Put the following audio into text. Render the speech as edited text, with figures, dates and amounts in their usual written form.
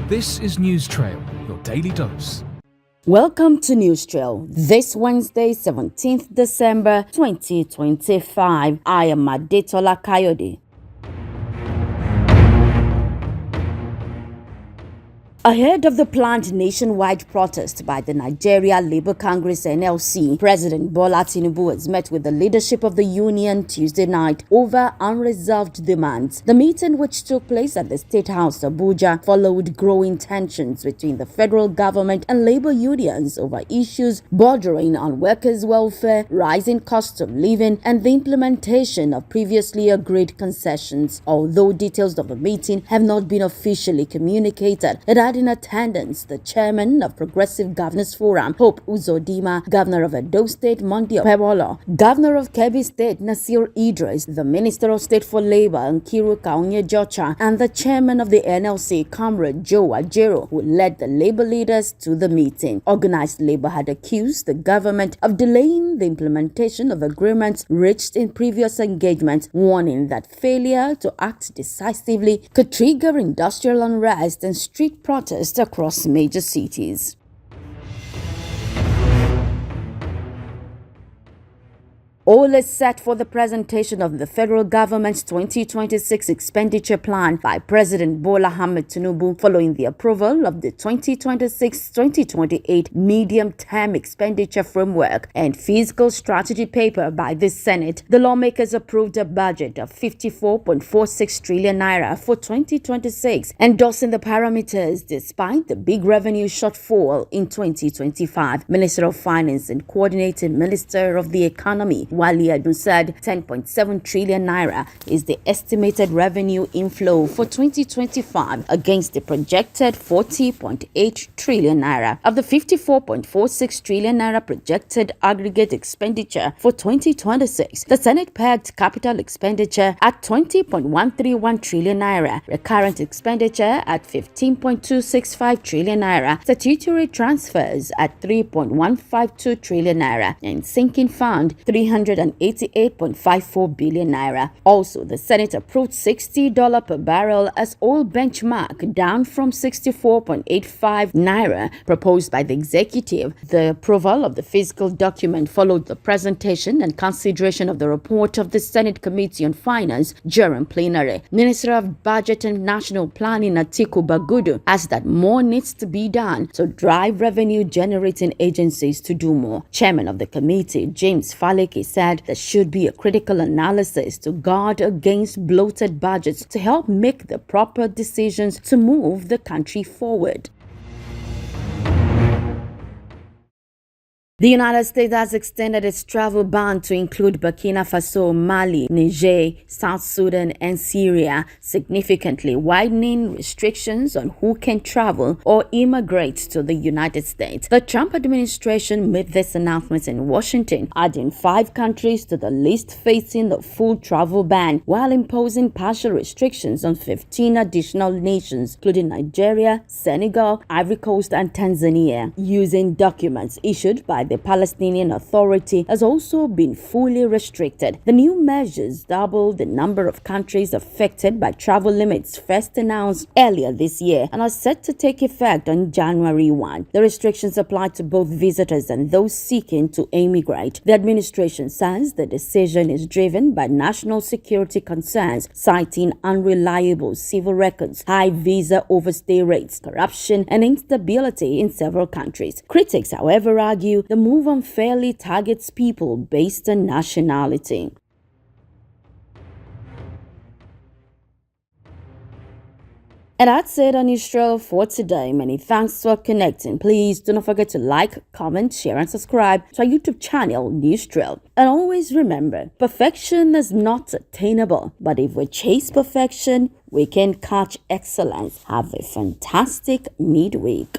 This is News Trail, your daily dose. Welcome to News Trail. This Wednesday, 17th December 2025. I am Adetola Kayode. Ahead of the planned nationwide protest by the Nigeria Labour Congress (NLC), President Bola Tinubu has met with the leadership of the union Tuesday night over unresolved demands. The meeting, which took place at the State House, Abuja, followed growing tensions between the federal government and labour unions over issues bordering on workers' welfare, rising costs of living, and the implementation of previously agreed concessions. Although details of the meeting have not been officially communicated, it had in attendance the chairman of Progressive Governors Forum, Hope Uzodinma, Governor of Edo State, Monday Pebolo, Governor of Kebbi State, Nasir Idris, the Minister of State for Labour, Nkiru Kaunye-Jocha, and the chairman of the NLC, Comrade Joe Ajero, who led the labour leaders to the meeting. Organised labour had accused the government of delaying the implementation of agreements reached in previous engagements, warning that failure to act decisively could trigger industrial unrest and street protests across major cities. All is set for the presentation of the federal government's 2026 expenditure plan by President Bola Ahmed Tinubu following the approval of the 2026-2028 medium-term expenditure framework and fiscal strategy paper by the Senate. The lawmakers approved a budget of 54.46 trillion naira for 2026, endorsing the parameters despite the big revenue shortfall in 2025. Minister of Finance and Coordinating Minister of the Economy Wali Adun said 10.7 trillion naira is the estimated revenue inflow for 2025 against the projected 40.8 trillion naira. Of the 54.46 trillion naira projected aggregate expenditure for 2026, the Senate pegged capital expenditure at 20.131 trillion naira, recurrent expenditure at 15.265 trillion naira, statutory transfers at 3.152 trillion naira, and sinking fund 388.54 billion naira. Also, the Senate approved $60 per barrel as oil benchmark, down from 64.85 naira proposed by the executive. The approval of the fiscal document followed the presentation and consideration of the report of the Senate Committee on Finance during plenary. Minister of Budget and National Planning Atiku Bagudu asked that more needs to be done to drive revenue-generating agencies to do more. Chairman of the committee, James Faleke, said there should be a critical analysis to guard against bloated budgets to help make the proper decisions to move the country forward. The United States has extended its travel ban to include Burkina Faso, Mali, Niger, South Sudan, and Syria, significantly widening restrictions on who can travel or immigrate to the United States. The Trump administration made this announcement in Washington, adding 5 countries to the list facing the full travel ban, while imposing partial restrictions on 15 additional nations, including Nigeria, Senegal, Ivory Coast, and Tanzania. Using documents issued by the Palestinian Authority has also been fully restricted. The new measures double the number of countries affected by travel limits first announced earlier this year and are set to take effect on January 1. The restrictions apply to both visitors and those seeking to immigrate. The administration says the decision is driven by national security concerns, citing unreliable civil records, high visa overstay rates, corruption, and instability in several countries. Critics, however, argue the move unfairly targets people based on nationality. And that's it on News Trail for today. Many thanks for connecting. Please do not forget to like, comment, share, and subscribe to our YouTube channel, News Trail. And always remember, perfection is not attainable, but if we chase perfection, we can catch excellence. Have a fantastic midweek.